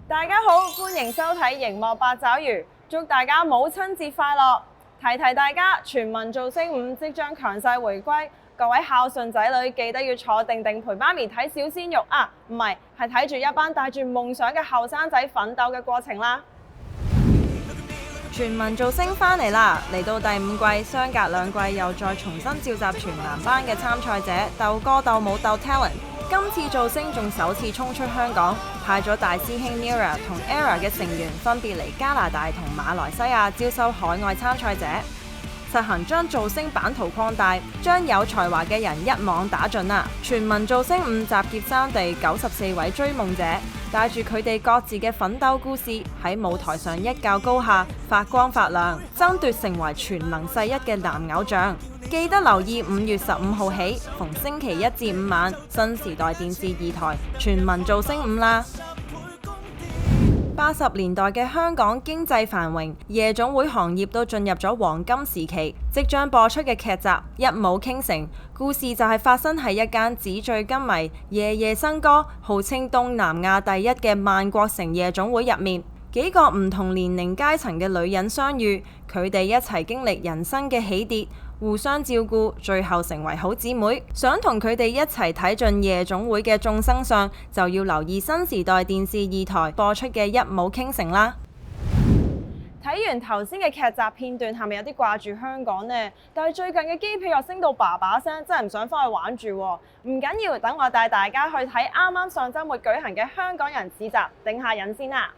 大家好，歡迎收睇熒幕八爪魚，祝大家母親節快樂！提大家，全民造星5即將強勢回歸，各位孝順仔女記得要坐定定陪媽咪睇小鮮肉啊，唔係睇住一班帶住夢想嘅後生仔奮鬥嘅過程啦！全民造星返嚟啦！嚟到第5季，相隔2季又再重新召集全男班嘅參賽者，鬥歌鬥舞鬥 talent。今次造星仲首次衝出香港，派咗大師兄 Nira 同 Era 嘅成員分別嚟加拿大同馬來西亞招收海外參賽者，實行將造星版圖擴大，將有才華嘅人一網打盡啦！全民造星5集結3地94位追夢者，帶住佢哋各自嘅奮鬥故事，喺舞台上一較高下，發光發亮，爭奪成為全能世一嘅男偶像。記得留意5月15號起，逢星期1至5晚，新時代電視2台全民造星5啦。80年代嘅香港經濟繁榮，夜總會行業都進入咗黃金時期。即將播出嘅劇集《一舞傾城》，故事就係發生喺一間紙醉金迷、夜夜笙歌、號稱東南亞第一嘅萬國城夜總會入面。幾個唔同年齡階層嘅女人相遇，佢哋一齊經歷人生嘅起跌，互相照顧，最後成為好姊妹。想同佢哋一齊睇盡夜總會嘅眾生相，就要留意新時代電視2台播出嘅《一舞傾城》啦。睇完頭先嘅劇集片段，係咪有啲掛住香港呢？但係最近嘅機票又升到叭叭聲，真係唔想翻去玩住喎。唔緊要，等我帶大家去睇啱啱上週末舉行嘅香港人市集，頂下癮先啦。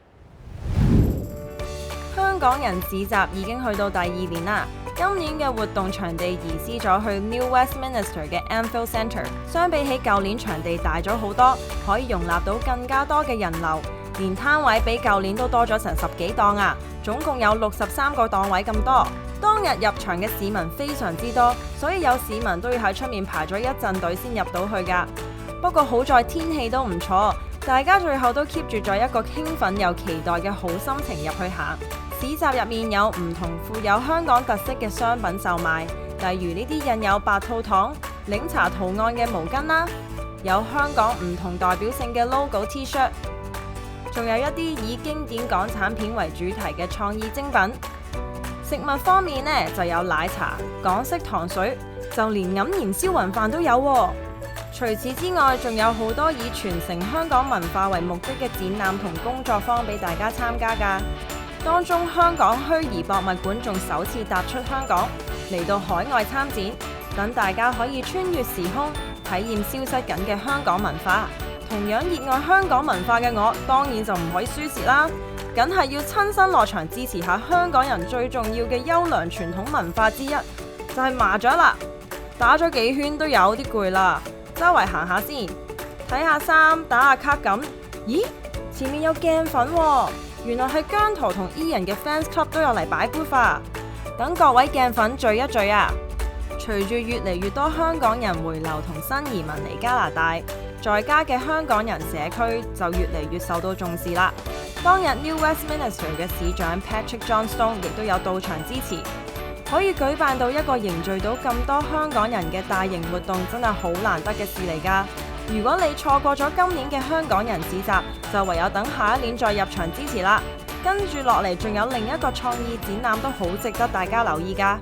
香港人市集已經去到第2年啦，今年嘅活動場地移師咗去 New Westminster 嘅 Anfield Centre， 相比起舊年場地大咗好多，可以容納到更加多嘅人流，連攤位比舊年都多咗成10幾檔啊，總共有63個檔位咁多。當日入場嘅市民非常之多，所以有市民都要喺出面排咗一陣隊先入到去㗎。不過好在天氣都唔錯，大家最後都 keep 住咗一個興奮又期待嘅好心情入去行。市集入面有唔同富有香港特色嘅商品售賣，例如呢啲印有白兔糖、檸茶圖案嘅毛巾啦，有香港唔同代表性嘅 logo T-shirt， 仲有一啲以經典港產片為主題嘅創意精品。食物方面呢，就有奶茶、港式糖水，就連黯然銷魂飯都有喎。除此之外，仲有好多以傳承香港文化為目的嘅展覽同工作坊俾大家參加㗎。當中香港虛擬博物館仲首次踏出香港，嚟到海外參展，等大家可以穿越時空，體驗消失緊嘅香港文化。同樣熱愛香港文化嘅我，當然就唔可以輸蝕啦，梗係要親身落場支持下香港人最重要嘅優良傳統文化之一，就係麻雀啦。打咗幾圈都有啲攰啦，周圍行下先，睇下衫，打下卡咁。咦，前面有鏡粉喎！原來係姜濤同 E 人嘅 fans club 都有嚟擺杯花，等各位鏡粉聚一聚啊！隨住越嚟越多香港人回流同新移民嚟加拿大，在家嘅香港人社區就越嚟越受到重視啦。當日 New Westminster 嘅市長 Patrick Johnstone 亦都有到場支持，可以舉辦到一個凝聚到咁多香港人嘅大型活動，真係好難得嘅事嚟㗎。如果你錯過咗今年嘅香港人市集，就唯有等下一年再入場支持啦。跟住落嚟仲有另一個創意展覽都好值得大家留意㗎。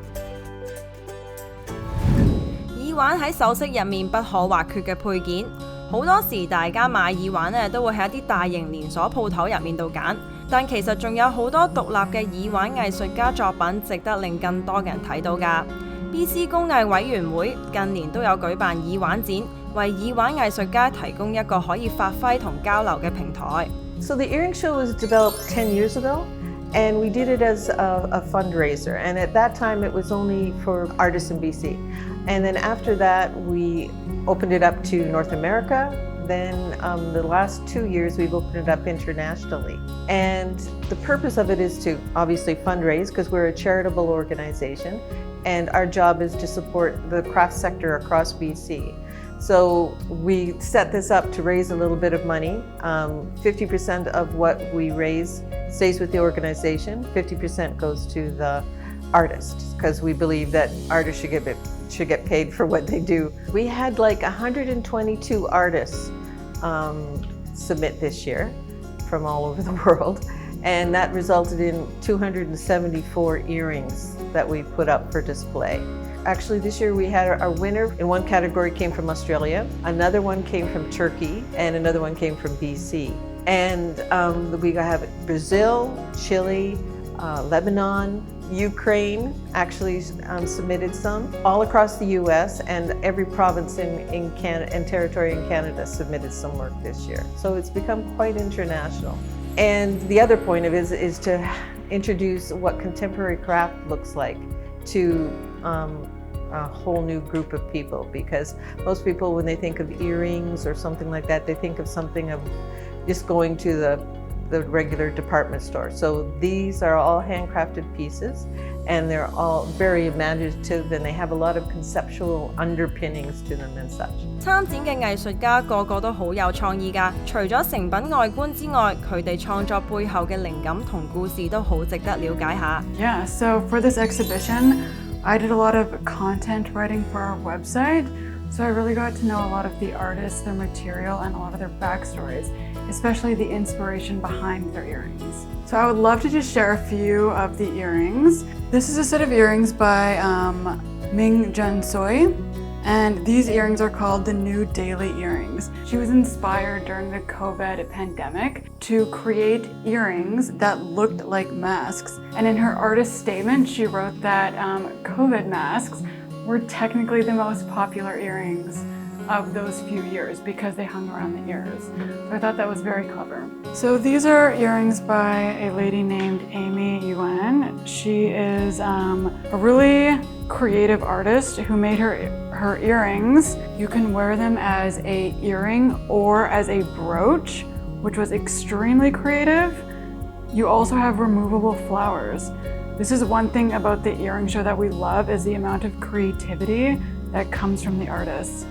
耳環喺首飾入面不可或缺嘅配件，好多時大家買耳環呢都會喺一啲大型連鎖鋪頭入面度揀，但其實仲有好多獨立嘅耳環藝術家作品值得令更多嘅人睇到㗎。BC 工藝委員會近年都有舉辦耳環展，為耳環藝術家提供一個可以發揮同交流嘅平台。So the earring show was developed 10 years ago, and we did it as a fundraiser. And at that time, it was only for artists in BC. And then after that, we opened it up to North America. Then the last 2 years, we've opened it up internationally. And the purpose of it is to obviously fundraise, because we're a charitable organization. And our job is to support the craft sector across BC. So we set this up to raise a little bit of money. 50% of what we raise stays with the organization. 50% goes to the artists, because we believe that artists should get paid for what they do. We had like 122 artists submit this year. from all over the world. And that resulted in 274 earrings that we put up for display. Actually, this year we had our winner in one category came from Australia, another one came from Turkey, and another one came from BC. And we have Brazil, Chile, Lebanon, Ukraine actually submitted some. All across the US and every province in Canada and territory in Canada submitted some work this year. So it's become quite international. And the other point of it is to introduce what contemporary craft looks like to a whole new group of people, because most people, when they think of earrings or something like that, they think of something of just going to the regular department store. So these are all handcrafted pieces, and they're all very imaginative, and they have a lot of conceptual underpinnings to them and such. 參展嘅藝術家個個都好有創意㗎，除咗成品外觀之外，佢哋創作背後嘅靈感同故事都好值得了解下。Yeah, so for this exhibition, I did a lot of content writing for our website, so I really got to know a lot of the artists, their material, and a lot of their backstories, especially the inspiration behind their earrings. So I would love to just share a few of the earrings. This is a set of earrings by Ming Jun Soy, and these earrings are called the New Daily Earrings. She was inspired during the COVID pandemic to create earrings that looked like masks. And in her artist statement, she wrote that COVID masks were technically the most popular earrings of those few years because they hung around the ears. So I thought that was very clever. So these are earrings by a lady named Amy Yuan. She is a really creative artist who made her earrings. You can wear them as a earring or as a brooch, which was extremely creative. You also have removable flowers. This is one thing about the earring show that we love, is the amount of creativity that comes from the artists.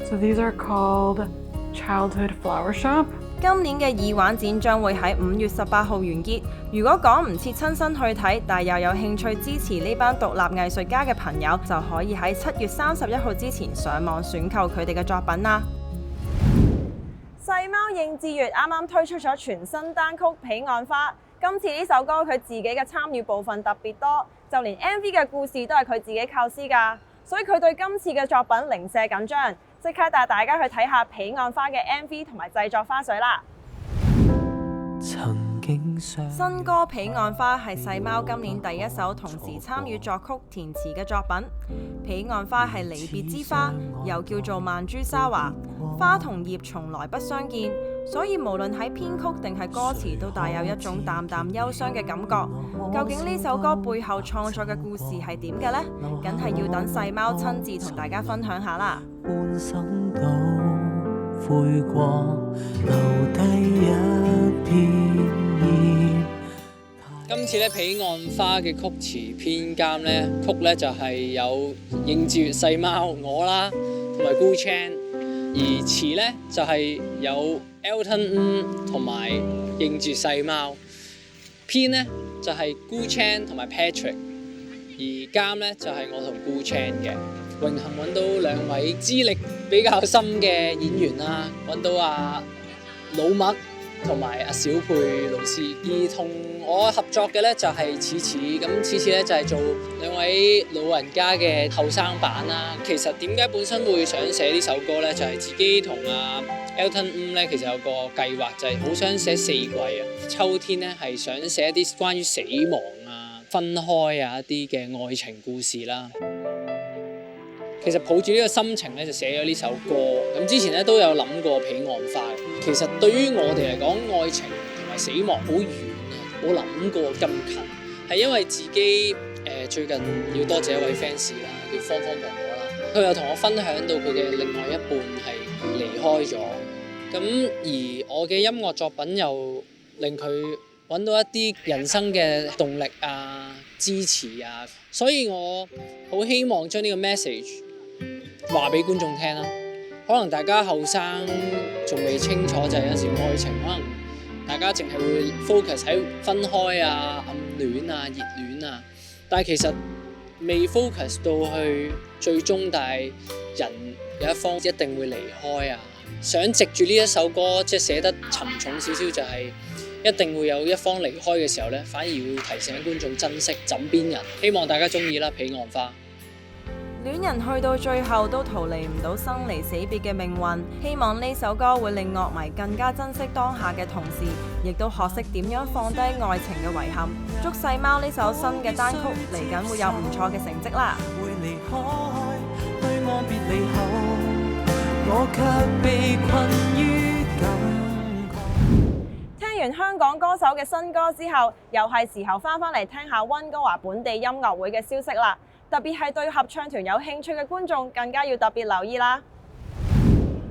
So these are called Childhood Flower Shop. 今年嘅耳環展將會喺5月18號完結。如果趕唔切親身去睇，但又有興趣支持呢班獨立藝術家嘅朋友，就可以喺7月31號之前上網選購佢哋嘅作品啦。細貓應智越啱啱推出咗全新單曲《彼岸花》，今次呢首歌佢自己嘅參與部分特別多，就連 MV 嘅故事都係佢自己構思㗎，所以佢對今次嘅作品零舍緊張。即刻帶大家去睇下《彼岸花》嘅 MV 同埋製作花絮啦！新歌《彼岸花》係細貓今年第一首同時參與作曲填詞嘅作品。彼岸花係離別之花，又叫做曼珠沙華，花同葉從來不相見，所以無論喺編曲定係歌詞都帶有一種淡淡憂傷嘅感覺。究竟呢首歌背後創作嘅故事係點嘅呢？梗係要等細貓親自同大家分享下啦。半生到悔過，留低一片葉。今次咧《彼岸花》嘅曲詞編監咧，曲咧就係有應智越細貓我啦，同埋姑 Chan， 而詞咧就係有 Elton 同埋應智越細貓，編咧就係姑 Chan 同埋 Patrick， 而監咧就係我同姑 Chan 嘅。榮幸揾到兩位資歷比較深嘅演員啦，揾到阿老麥同埋阿小佩老師，而同我合作嘅咧就係似似，咁似似咧就係做兩位老人家嘅後生版啦。其實點解本身會想寫呢首歌咧，就係自己同阿 Elton 咧其實有個計劃，就係好想寫4季啊。秋天咧係想寫一啲關於死亡啊、分開啊一啲嘅愛情故事啦。其實抱住呢個心情咧，就寫咗呢首歌。咁之前咧都有諗過彼岸花。其實對於我哋嚟講，愛情同埋死亡好遠啊，冇諗過咁近。係因為自己最近要多謝一位 fans 啦，叫方方婆婆啦。佢又同我分享到佢嘅另外一半係離開咗。咁而我嘅音樂作品又令佢揾到一啲人生嘅動力啊、支持啊。所以我好希望將呢個 message話俾觀眾聽啦，可能大家後生仲未清楚，就係有時愛情可能大家淨係會 focus 喺分開啊、暗戀啊、熱戀啊，但係其實未 focus 到去最終，但係人有一方一定會離開啊。想藉住呢一首歌，即係寫得沉重少少，就係一定會有一方離開嘅時候咧，反而會提醒觀眾珍惜枕邊人。希望大家中意啦，彼岸花。戀人去到最後都逃離唔到生離死別嘅命運，希望呢首歌會令樂迷更加珍惜當下嘅同時，亦都學識點樣放低愛情嘅遺憾。祝細貓呢首新嘅單曲嚟緊會有唔錯嘅成績啦！會離開，對我別離後，我卻被困於感覺。聽完香港歌手嘅新歌之後，又係時候翻嚟聽下溫哥華本地音樂會嘅消息啦。特別係對合唱團有興趣嘅觀眾，更加要特別留意啦！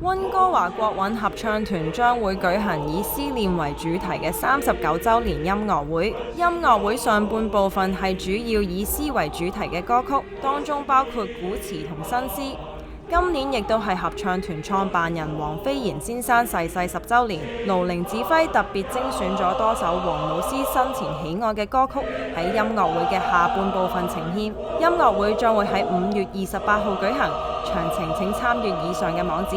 溫哥華國韻合唱團將會舉行以思念為主題嘅39週年音樂會。音樂會上半部分係主要以詩為主題嘅歌曲，當中包括古詞同新詩。今年亦都係合唱團創辦人黃飛賢先生逝世10週年，盧寧指揮特別精選咗多首黃老師生前喜愛嘅歌曲喺音樂會嘅下半部分呈現。音樂會將會喺5月28號舉行，詳情請參閱以上嘅網址。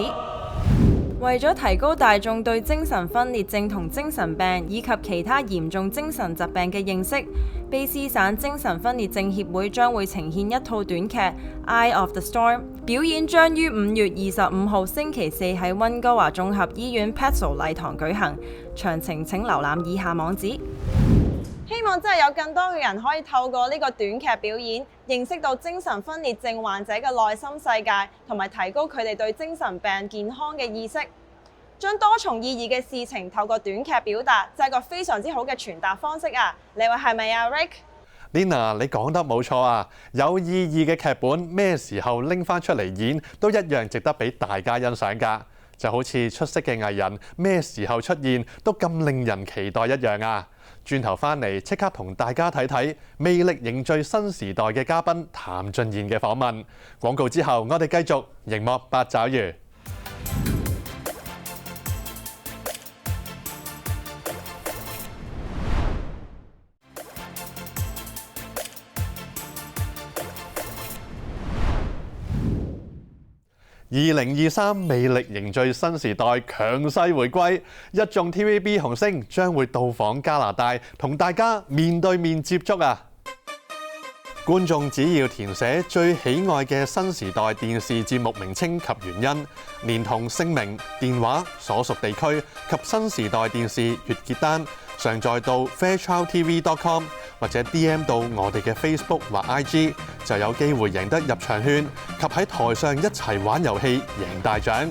為咗提高大眾對精神分裂症同精神病以及其他嚴重精神疾病嘅認識，卑詩省精神分裂症協會將會呈現一套短劇《Eye of the Storm》，表演將於5月25號星期四喺溫哥華綜合醫院 Patsol 禮堂舉行，詳情請瀏覽以下網址。希望真係有更多嘅人可以透過呢個短劇表演，認識到精神分裂症患者嘅內心世界，同埋提高佢哋對精神病健康嘅意識。將多重意義嘅事情透過短劇表達，就係個非常之好嘅傳達方式啊！你話係咪啊 ，Rick？Lina， 你講得冇錯啊！有意義嘅劇本，咩時候拎翻出嚟演，都一樣值得俾大家欣賞㗎。就好似出色嘅藝人，咩時候出現都咁令人期待一樣啊！轉頭翻嚟，即刻同大家睇睇魅力凝聚新時代嘅嘉賓譚俊彥嘅訪問。廣告之後，我哋繼續熒幕八爪魚。2023魅力凝聚新時代強勢回歸，一眾 TVB 紅星將會到訪加拿大，同大家面對面接觸啊！觀眾只要填寫最喜愛嘅新時代電視節目名稱及原因，連同姓名、電話、所屬地區及新時代電視月結單，上載到 fairchildtv.com 或者 DM 到我哋嘅 Facebook 或 IG， 就有機會贏得入場券及喺台上一齊玩遊戲贏大獎。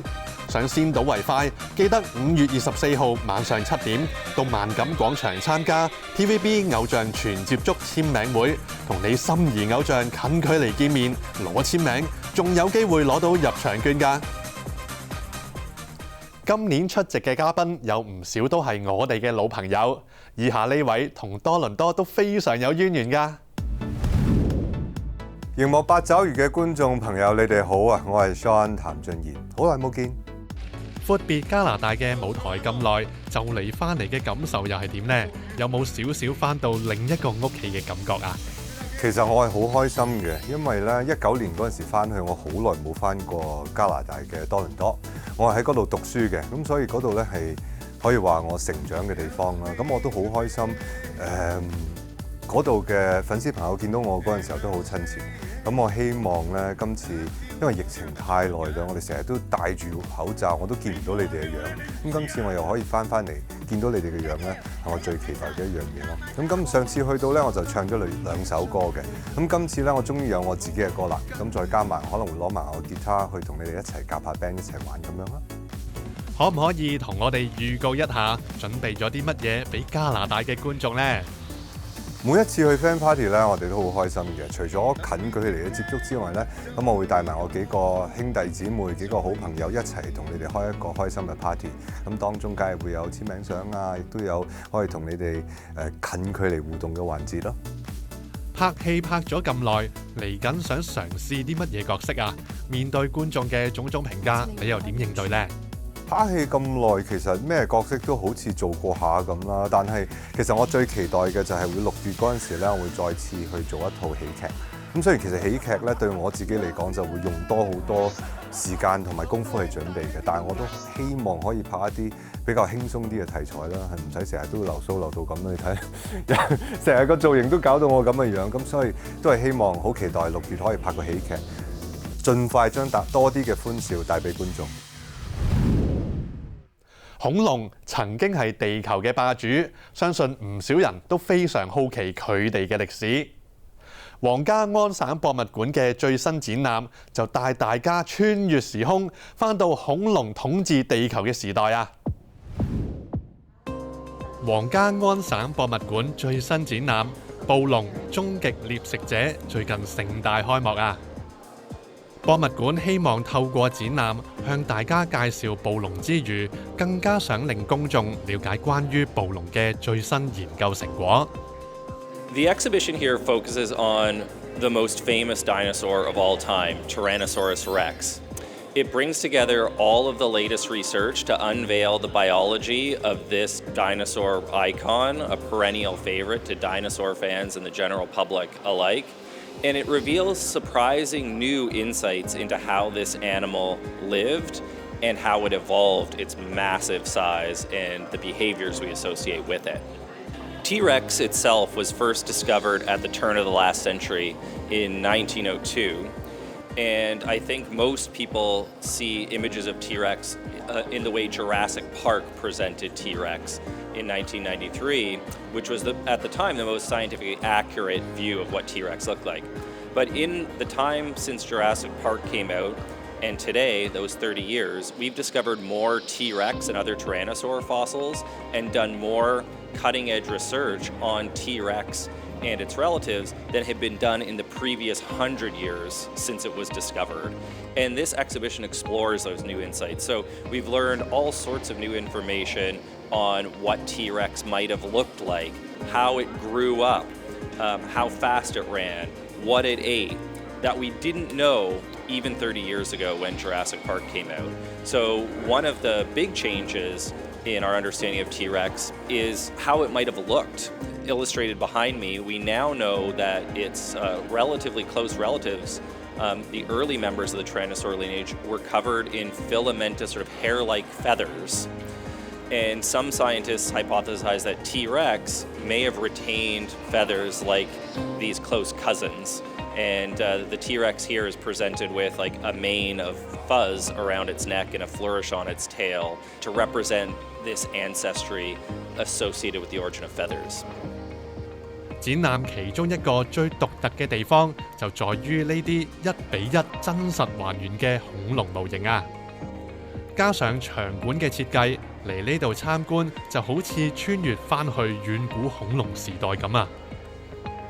想先睹為快，記得5月24號晚上7點到萬錦廣場參加 TVB 偶像全接觸簽名會，同你心儀偶像近距離見面攞簽名，仲有機會攞到入場券㗎。今年出席嘅嘉賓有唔少都係我哋嘅老朋友，以下呢位同多倫多都非常有淵源㗎。熒幕八爪魚嘅觀眾朋友，你哋好啊！我係 Sean 譚俊彥，好耐冇見。闊別加拿大嘅舞台咁耐，就嚟翻嚟嘅感受又係點呢？有冇少少翻到另一個屋企嘅感覺啊？其實我係好開心嘅，因為咧19年嗰陣時翻去，我好耐冇翻過加拿大嘅多倫多，我係喺嗰度讀書嘅，咁所以嗰度咧係可以話我成長嘅地方啦。咁我都好開心，嗰度嘅粉絲朋友見到我嗰陣時候都好親切。咁我希望咧今次，因為疫情太耐啦，我哋成日都戴住口罩，我都見唔到你哋嘅樣。咁今次我又可以翻嚟見到你哋嘅樣咧，係我最期待嘅一樣嘢咯。咁上次去到咧，我就唱咗兩首歌嘅。咁今次咧，我終於有我自己嘅歌啦。咁再加埋可能會攞埋我吉他去同你哋一齊夾下 band 一齊玩咁樣啦。可唔可以同我哋預告一下，準備咗啲乜嘢俾加拿大嘅觀眾呢？每一次去 fan party 咧，我哋都好開心嘅。除咗近距離嘅接觸之外咧，咁我會帶埋我幾個兄弟姊妹、幾個好朋友一齊同你哋開一個開心嘅 party。咁當中梗係會有簽名相啊，亦都有可以同你哋近距離互動嘅環節咯。拍戲拍咗咁耐，嚟緊想嘗試啲乜嘢角色啊？面對觀眾嘅種種評價，你又點應對呢？拍戲咁耐，其實咩角色都好似做過下咁啦。但係其實我最期待嘅就係會6月嗰陣時咧，我會再次去做一套喜劇。咁所以其實喜劇咧對我自己嚟講就會用多好多時間同埋功夫去準備嘅，但係我都希望可以拍一啲比較輕鬆啲嘅題材啦，係唔使成日都留鬚留到咁，你睇成日個造型都搞到我咁嘅樣，咁所以都係希望好期待6月可以拍個喜劇，盡快將多啲嘅歡笑帶俾觀眾。恐龍曾經係地球嘅霸主，相信唔少人都非常好奇佢哋嘅歷史。皇家安省博物館嘅最新展覽就帶大家穿越時空，返到恐龍統治地球嘅時代啊！皇家安省博物館最新展覽《暴龍：終極獵食者》最近盛大開幕啊！博物館希望透過展覽向大家介紹暴龍之餘，更加想令公眾了解關於暴龍嘅最新研究成果。The exhibition here focuses on the most famous dinosaur of all time, Tyrannosaurus rex. It brings together all of the latest research to unveil the biology of this dinosaur icon, a perennial favorite to dinosaur fans and the general public alike. And it reveals surprising new insights into how this animal lived and how it evolved its massive size and the behaviors we associate with it. T-Rex itself was first discovered at the turn of the last century in 1902. And I think most people see images of T-Rex in the way Jurassic Park presented T-Rex in 1993, which was at the time the most scientifically accurate view of what T-Rex looked like. But in the time since Jurassic Park came out and today, those 30 years, we've discovered more T-Rex and other Tyrannosaur fossils and done more cutting-edge research on T-Rex and its relatives than had been done in the previous 100 years since it was discovered. And this exhibition explores those new insights. So we've learned all sorts of new information on what T-Rex might have looked like, how it grew up, how fast it ran, what it ate, that we didn't know even 30 years ago when Jurassic Park came out. So one of the big changes in our understanding of T-Rex is how it might have looked. Illustrated behind me, we now know that its relatively close relatives, the early members of the Tyrannosaur lineage, were covered in filamentous sort of hair-like feathers. And some scientists hypothesize that T-Rex may have retained feathers like these close cousins. And the T-Rex here is presented with like a mane of fuzz around its neck and a flourish on its tail to represent this ancestry associated with the origin of feathers. 展覽其中一個最獨特嘅地方就在於呢啲1比1真實還原嘅恐龍模型啊！加上場館嘅設計，嚟呢度參觀就好似穿越返去遠古恐龍時代咁啊！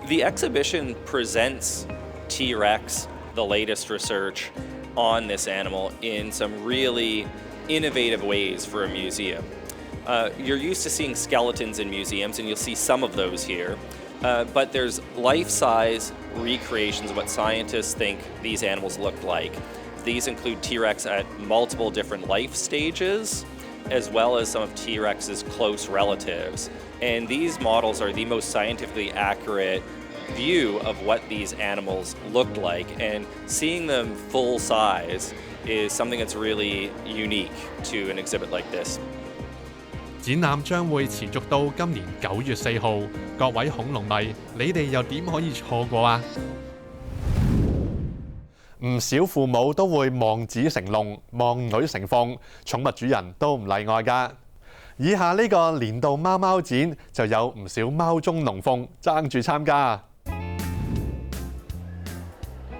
The exhibition presents T-Rex, the latest research on this animal, in some really innovative ways for a museum. You're used to seeing skeletons in museums, and you'll see some of those here. But there's life-size recreations of what scientists think these animals looked like. These include T-Rex at multiple different life stages, as well as some of T-Rex's close relatives. And these models are the most scientifically accurate view of what these animals looked like. And seeing them full size is something that's really unique to an exhibit like this. 展覽將會持續到今年9月4號，各位恐龍迷，你哋又點可以錯過啊？唔少父母都會望子成龍、望女成鳳，寵物主人都唔例外㗎。以下呢個年度貓貓展就有唔少貓中龍鳳爭住參加。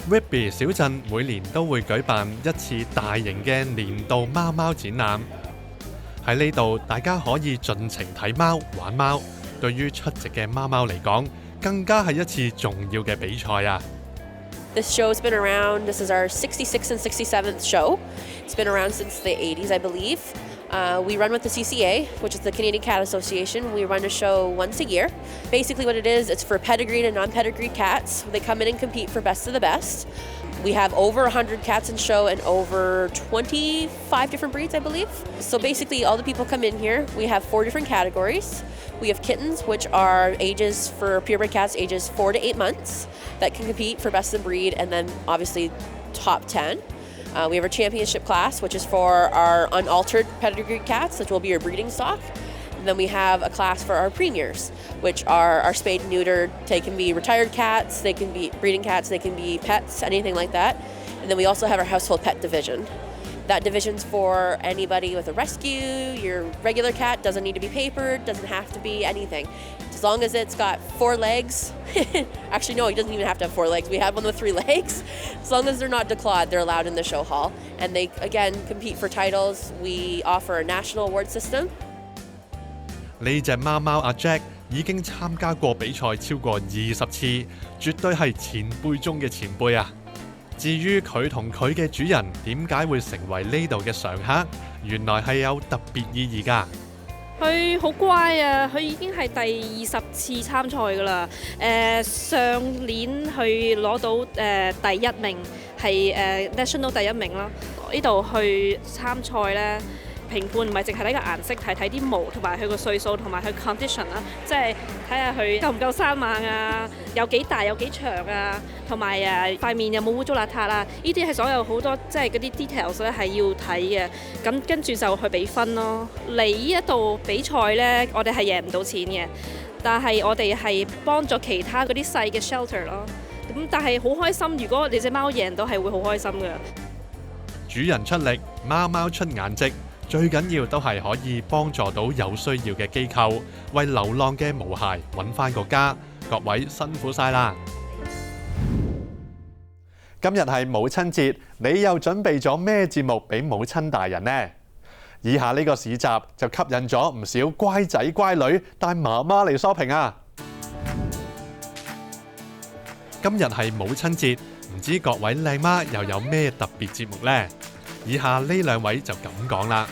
Whitby 小鎮每年都會舉辦一次大型嘅年度貓貓展覽。喺呢度，大家可以盡情睇貓、玩貓。對於出席嘅貓貓嚟講，更加係一次重要嘅比賽啊！ This show's been around, this is our 66th and 67th show. It's been around since the 80s, I believe. We run with the CCA, which is the Canadian Cat Association. We run a show once a year. Basically what it is, it's for pedigreed and non-pedigreed cats. They come in and compete for best of the best. We have over 100 cats in show and over 25 different breeds, I believe. So basically all the people come in here. We have 4 different categories. We have kittens, which are ages for purebred cats, ages 4 to 8 months, that can compete for best of breed, and then obviously top 10. We have our championship class, which is for our unaltered pedigreed cats, which will be your breeding stock. And then we have a class for our premiers, which are our spayed and neutered. They can be retired cats, they can be breeding cats, they can be pets, anything like that. And then we also have our household pet division. That division's for anybody with a rescue. Your regular cat doesn't need to be papered, doesn't have to be anything. As long as it's got 4 legs. Actually, no, he doesn't even have to have 4 legs. We have one with 3 legs. As long as they're not declawed, they're allowed in the show hall. And they, again, compete for titles. We offer a national award system. 呢隻貓貓阿 Jack 已經參加過比賽超過20次，絕對係前輩中嘅前輩啊！至於佢同佢嘅主人點解會成為呢度嘅常客，原來係有特別意義㗎。佢好乖啊！佢已經係第20次參賽㗎啦。上年佢攞到第1名，係national 第1名啦。呢度去參賽咧。評判唔係淨係睇個顏色，係睇啲毛同埋佢個歲數同埋佢 condition 啦，即係睇下佢夠唔夠生猛啊，有幾大有幾長啊，同埋塊面有冇污糟邋遢啊，呢啲係所有好多即係嗰啲 details 咧係要睇嘅，咁跟住就去俾分咯。嚟呢一度比賽咧，我哋係贏唔到錢嘅，但係我哋係幫咗其他嗰啲細嘅 shelter 咯。咁但係好開心，如果你隻貓贏到係會好開心嘅。主人出力，貓貓出顏值。最緊要都係可以幫助到有需要嘅機構，為流浪嘅毛孩揾返個家。各位辛苦晒啦！今日係母親節，你又準備咗咩節目俾母親大人呢？以下呢個市集就吸引咗唔少乖仔乖女帶媽媽嚟 shopping 啊！今日係母親節，唔知各位靚媽又有咩特別節目呢？以下呢兩位就咁講啦。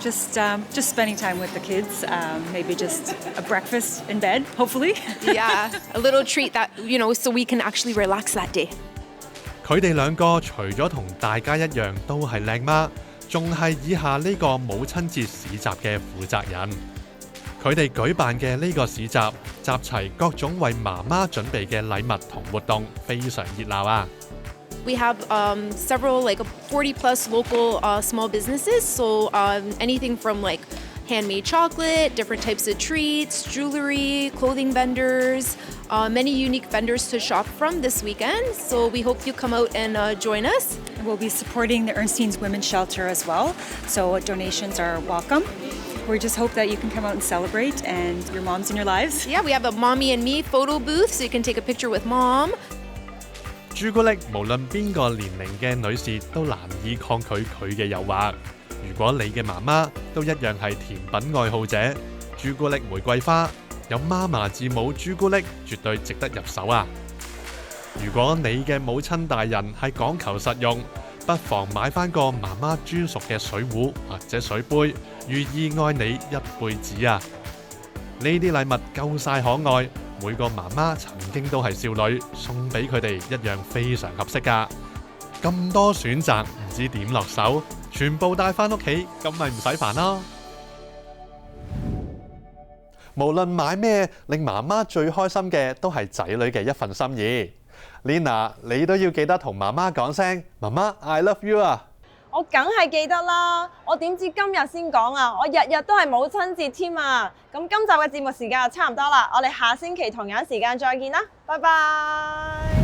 Just spending time with the kids, maybe just a breakfast in bed, hopefully. Yeah, a little treat that, so we can actually relax that day. 佢哋兩個除咗同大家一樣都係靚媽，仲係以下呢個母親節市集嘅負責人。佢哋舉辦嘅呢個市集，集齊各種為媽媽準備嘅禮物同活動，非常熱鬧啊！ We have several 40 plus local small businesses, so anything from handmade chocolate, different types of treats, jewelry, clothing vendors, many unique vendors to shop from this weekend. So we hope you come out and join us. We'll be supporting the Ernstine's Women's Shelter as well, so donations are welcome. We just hope that you can come out and celebrate and your moms in your lives. Yeah, we have a mommy and me photo booth, so you can take a picture with mom. 朱古力無論邊個年齡嘅女士都難以抗拒佢嘅誘惑。如果你嘅媽媽都一樣係甜品愛好者，朱古力玫瑰花有媽媽字母朱古力絕對值得入手啊！如果你嘅母親大人係講求實用，不妨買返個媽媽專屬嘅水壺或者水杯，寓意愛你一輩子啊！呢啲禮物夠晒可愛。每個媽媽曾經都係少女，送俾佢哋一樣非常合適㗎。咁多選擇，唔知點落手，全部帶返屋企，咁咪唔使煩咯。無論買咩，令媽媽最開心嘅都係仔女嘅一份心意。Lina， 你都要記得同媽媽講聲，媽媽 I love you 啊！我梗係記得啦，我點知今日先講啊？我日日都係母親節添啊！咁今集嘅節目時間就差唔多啦，我哋下星期同樣時間再見啦，拜拜。